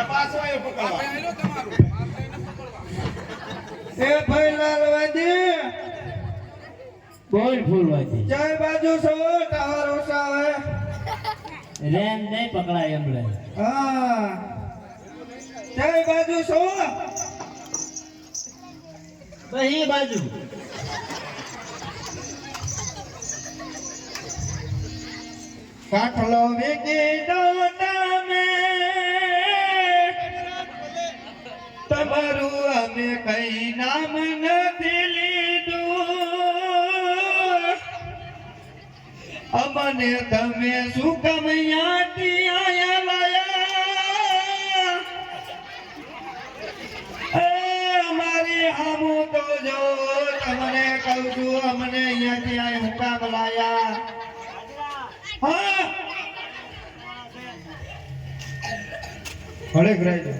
પાછો આવ્યો પકડવા આલો તમારું આ થઈને પકડવા એ ભાઈ લાલવાજી બોલ ફૂલવાજી જય બાજુ છો ટાવર ઓછા આવે રેમ નહીં પકડાય એમલે હા જય બાજુ છો બહી બાજુ કાઠલો વીકી દોટા મે તમારું અમે કઈ નામ નથી લીધું અમને તમે શું કામ યાદી આયા લાયા એ અમારી હામુ તો જો તમને કહું છું અમને અહીંયાથી આયા હું કામ લાયા હા હળે ગ્રાઈ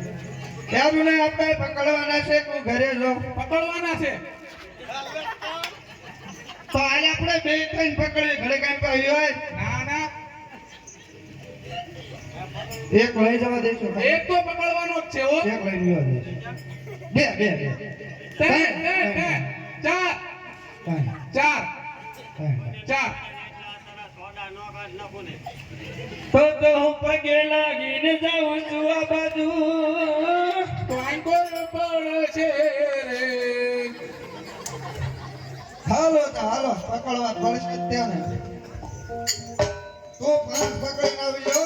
યાર મને આપણે પકડવાના છે તું ઘરે જો પકડવાના છે તો આજે આપણે બે ત્રણ પકડે ઘરે કાંઈ કહ્યું હોય ના ના એક લઈ જવા દેશો એક તો પકડવાનો જ છે હો એક લઈ જવા દેશો બે બે બે ચાર ચાર ચાર તો હું પગે લાગીને જાઉં છું આ બાજુ પાંકો પડે છે રે હાલો તો હાલો પકડવા પડશે ત્યાં ને તો પાંચ પકડીને આવજો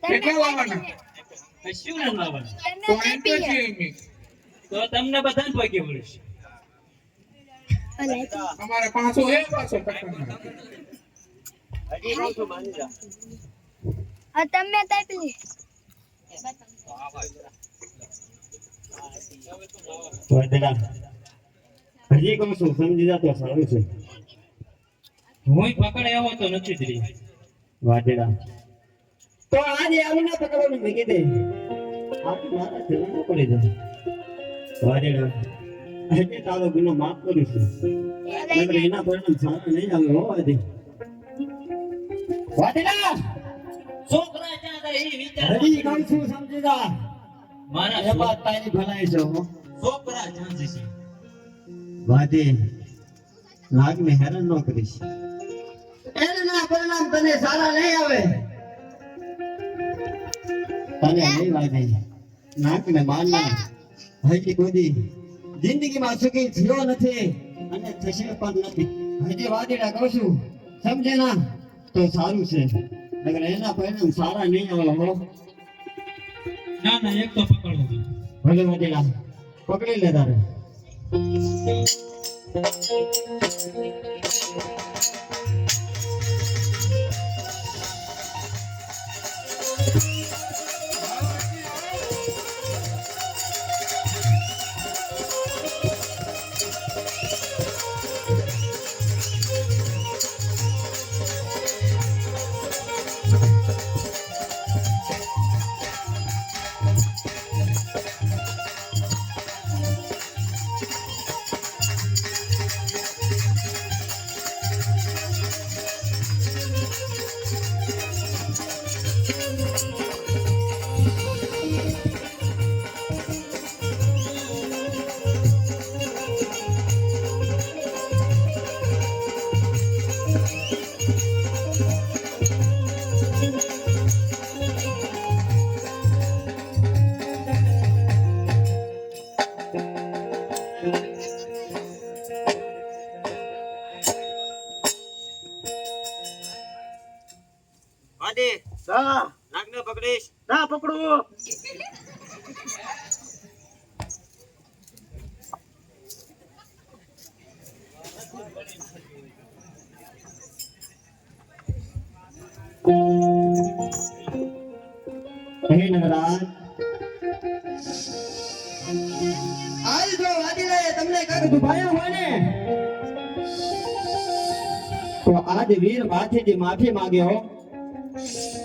કેટલા લાવવાના શું નામ લાવવાનું તો એમ તો છે એમ તો તમને બધાને પગે વળીશ અમારે પાછો હે પાછો પકડવાનો તમે તાપલી હજી કહું છું સમજી જા તો સારું છે હું પકડે આવો તો નથી જ રહી વાટેડા તો આજે આવું ના પકડવાનું મેં કીધે આપણે મારા જન્મ પડી જાય વાટેડા આજે તારો ગુનો માફ કરું છું નકર એના પરિણામ સારા નહીં આવે હો આજે વાટેડા છોકરા ક્યાં જાય એ વિચાર હજી કહું છું સમજી જા મારા એ વાત તારી ભલાઈ છે હો છોકરા ક્યાં જશે વાદે નાગને હેરાન ન કરીશ એના પરિણામ તને સારા નહીં આવે તને નહીં વાદે નાગને માનના હજી કોઈ જિંદગીમાં સુખી થયો નથી અને થશે પણ નથી હજી વાદીડા કહું છું સમજે ના તો સારું છે અગર એના પરિણામ સારા નહીં આવે હો ના ના એક તો પકડો ભલે વાદીડા પકડી લે તારે વાદે હા નાગને પકડીશ ના પકડું હે નગરાજ આજ જો વાદીલાએ તમને કાંઈક દુભાયો હોય ને તો આજ વીર માથેથી માફી માંગ્યો Hey!